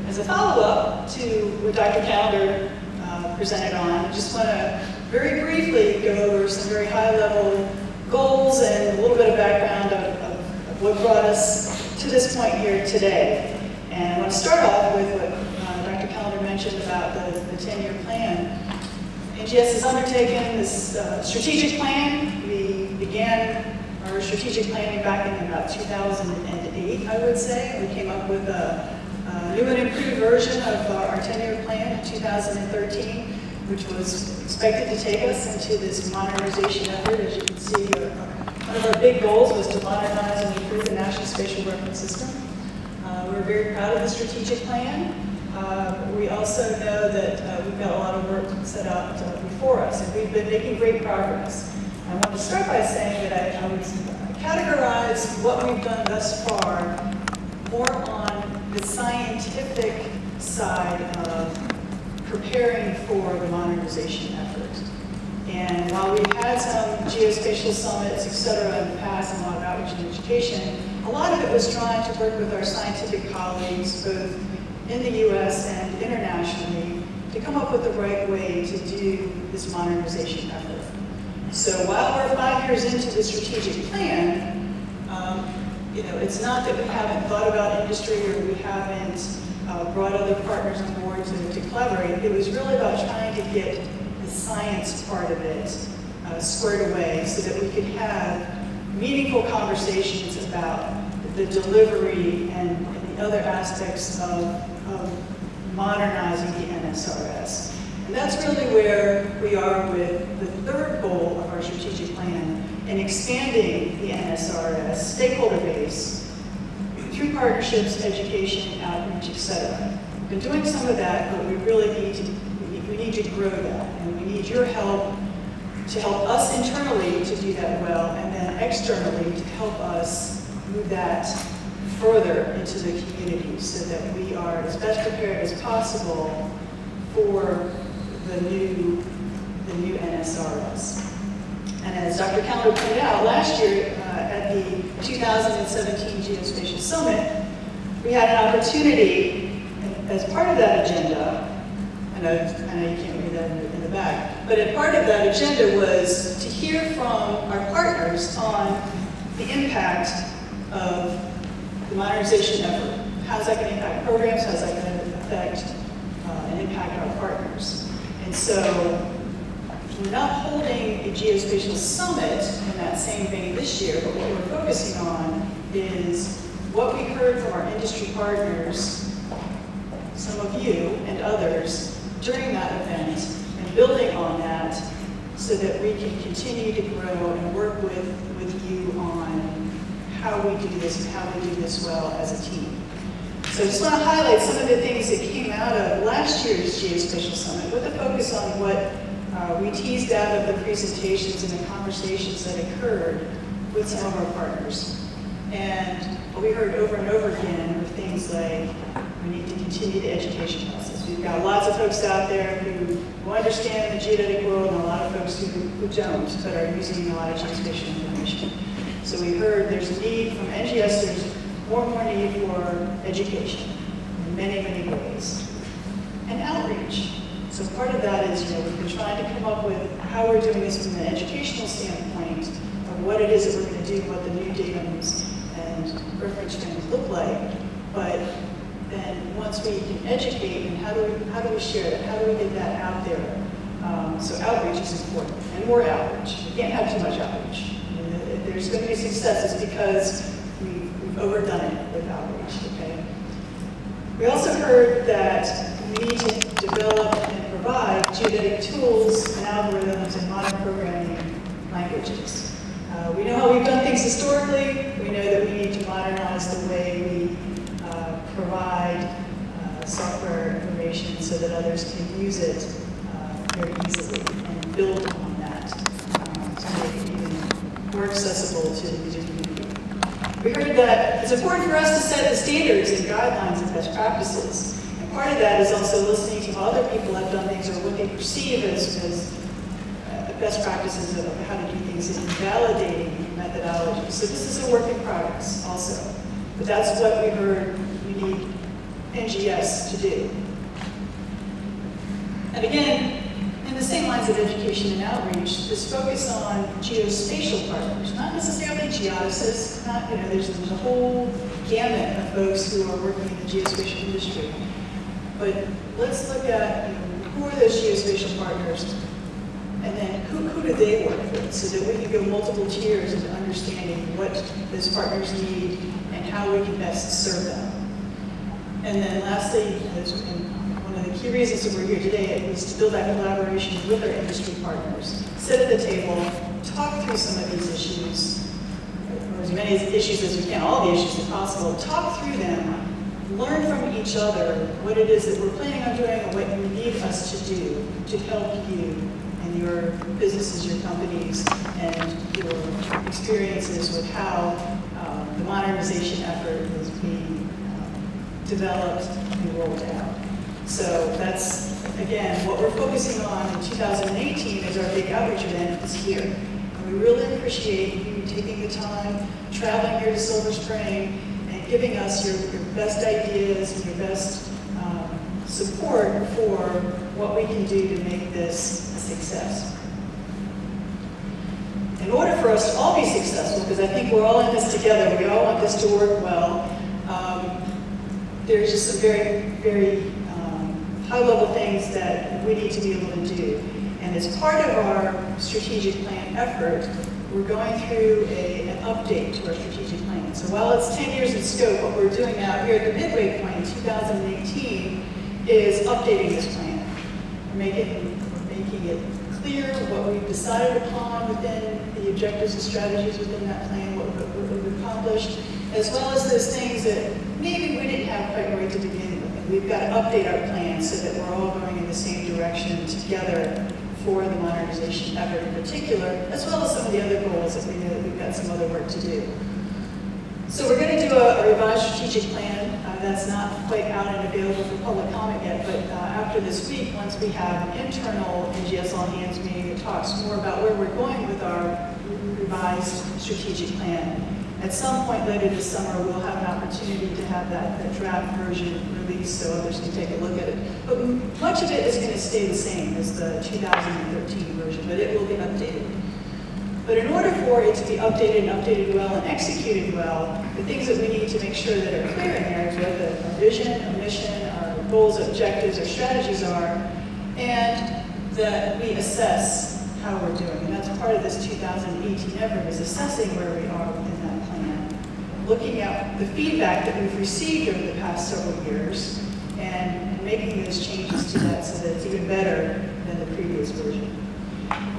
As a follow-up to what Dr. Calendar presented on, I just want to very briefly go over some very high-level goals and a little bit of background of what brought us to this point here today. And I want to start off with what Dr. Calendar mentioned about the 10-year plan. NGS has undertaken this strategic plan. We began our strategic planning back in about 2008, I would say. We came up with a new and improved version of our 10-year plan in 2013, which was expected to take us into this modernization effort. As you can see, one of our big goals was to modernize and improve the National Spatial Reference System. We're very proud of the strategic plan. We also know that we've got a lot of work set out before us, and we've been making great progress. I want to start by saying that I would categorize what we've done thus far more on the scientific side of preparing for the modernization effort. And while we've had some geospatial summits, et cetera, in the past, and a lot of outreach and education, a lot of it was trying to work with our scientific colleagues, both in the US and internationally, to come up with the right way to do this modernization effort. So while we're 5 years into the strategic plan, it's not that we haven't thought about industry or we haven't brought other partners on board to collaborate. It was really about trying to get the science part of it squared away so that we could have meaningful conversations about the delivery and the other aspects of modernizing the NSRS. And that's really where we are with the third goal of our strategic plan in expanding the NSRS stakeholder base through partnerships, education, outreach, et cetera. We've been doing some of that, but we really need to grow that, and we need your help to help us internally to do that well, and then externally to help us move that further into the community so that we are as best prepared as possible for the new NSRS. And as Dr. Calendar pointed out, last year at the 2017 Geospatial Summit, we had an opportunity, as part of that agenda, I know you can't read that in the back, but a part of that agenda was to hear from our partners on the impact of the modernization effort. How's that going to impact programs? How's that going to affect and impact our partners? And so we're not holding a geospatial summit in that same vein this year, but what we're focusing on is what we heard from our industry partners, some of you and others, during that event, and building on that so that we can continue to grow and work with you on how we do this and how we do this well as a team. So I just want to highlight some of the things that came out of last year's Geospatial Summit with a focus on what we teased out of the presentations and the conversations that occurred with some of our partners. And what we heard over and over again were things like, we need to continue the education process. We've got lots of folks out there who understand the geodetic world and a lot of folks who don't, but are using a lot of geospatial information. So we heard there's a need from NGS, there's more and more need for education in many, many ways. And outreach. So part of that is, we've been trying to come up with how we're doing this from an educational standpoint of what it is that we're going to do, what the new datums and reference frames look like. But then once we can educate, and how do we share that? How do we get that out there? So outreach is important, and more outreach. We can't have too much outreach. If there's going to be success, it's because we've overdone it with outreach, okay? We also heard that we need to develop and provide geodetic tools and algorithms and modern programming languages. We know how we've done things historically. We know that we need to modernize the way we provide software information so that others can use it very easily and build on that to make it even more accessible to the user community. We heard that it's important for us to set the standards and guidelines and best practices. And part of that is also listening to how other people have done things or what they perceive as best practices of how to do things and validating methodology. So this is a work in progress also. But that's what we heard we need NGS to do. And again, in the same lines of education and outreach, this focus on geospatial partners, not necessarily geodesists, not, there's a whole gamut of folks who are working in the geospatial industry. But let's look at, who are those geospatial partners, and then who do they work with, so that we can go multiple tiers into understanding what those partners need and how we can best serve them. And then lastly, one of the key reasons that we're here today is to build that collaboration with our industry partners. Sit at the table, talk through some of these issues, or as many issues as we can, all the issues if possible, talk through them, learn from each other what it is that we're planning on doing and what you need us to do to help you and your businesses, your companies, and your experiences with how the modernization effort is being developed and rolled out. So that's, again, what we're focusing on in 2018 is our big outreach event is here. And we really appreciate you taking the time, traveling here to Silver Spring, and giving us your best ideas and your best support for what we can do to make this a success. In order for us to all be successful, because I think we're all in this together, we all want this to work well, there's just some very, very high-level things that we need to be able to do. And as part of our strategic plan effort, we're going through an update to our strategic plan. So while it's 10 years in scope, what we're doing now here at the midway point in 2018 is updating this plan. We're making it clear what we've decided upon within the objectives and strategies within that plan, what we've accomplished, as well as those things that maybe we didn't have quite right to begin with. And we've got to update our plan so that we're all going in the same direction together for the modernization effort in particular, as well as some of the other goals that we know that we've got some other work to do. So we're going to do a revised strategic plan. That's not quite out and available for public comment yet, but after this week, once we have an internal NGS All Hands meeting that talks more about where we're going with our revised strategic plan, at some point later this summer, we'll have an opportunity to have that draft version released so others can take a look at it. But much of it is going to stay the same as the 2013 version, but it will be updated. But in order for it to be updated and updated well and executed well, the things that we need to make sure that are clear in there is what our vision, our mission, our goals, objectives, our strategies are, and that we assess how we're doing. And that's part of this 2018 effort, is assessing where we are within that plan, looking at the feedback that we've received over the past several years, and making those changes to that so that it's even better than the previous version.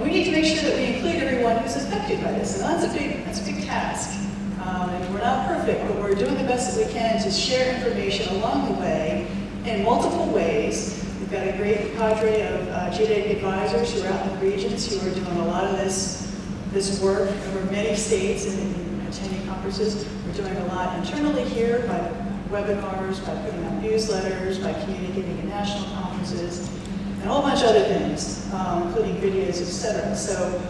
We need to make sure that we include everyone who's affected by this, and that's a big task. And we're not perfect, but we're doing the best that we can to share information along the way in multiple ways. We've got a great cadre of geodetic advisors who are out in the regions who are doing a lot of this work over many states and attending conferences. We're doing a lot internally here by webinars, by putting out newsletters, by communicating at national conferences, and a whole bunch of other things, including videos, etc. So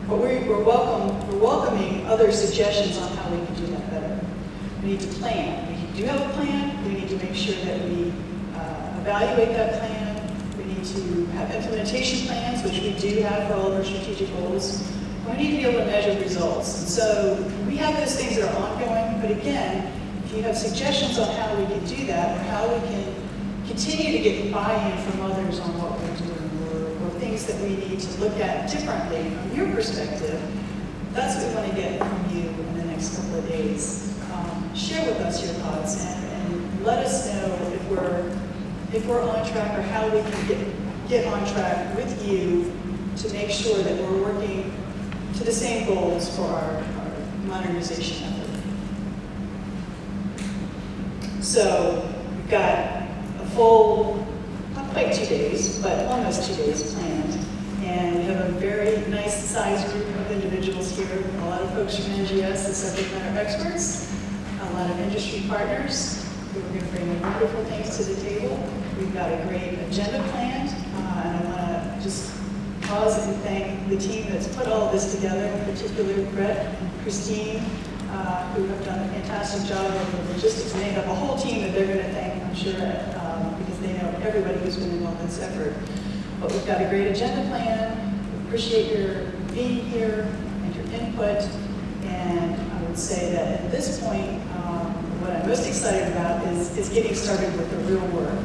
but we're welcoming other suggestions on how we can do that better. We need to plan. We do have a plan. We need to make sure that we evaluate that plan. We need to have implementation plans, which we do have for all of our strategic goals. We need to be able to measure results. And so we have those things that are ongoing, but again, if you have suggestions on how we can do that, or how we can continue to get buy-in from others on what we're doing, or things that we need to look at differently from your perspective, that's what we want to get from you in the next couple of days. Share with us your thoughts and let us know if we're on track, or how we can get on track with you to make sure that we're working to the same goals for our modernization effort. So we've got a full, not quite 2 days, but almost 2 days planned. And we have a very nice sized group of individuals here, a lot of folks from NGS, the subject matter experts, a lot of industry partners who are going to bring wonderful things to the table. We've got a great agenda planned, and I want to just pause and thank the team that's put all of this together, in particular Brett and Christine, who have done a fantastic job of the logistics, made up a whole team that they're going to thank I'm sure, because they know everybody who's been involved in this effort. But we've got a great agenda plan. We appreciate your being here and your input. And I would say that at this point, what I'm most excited about is getting started with the real work.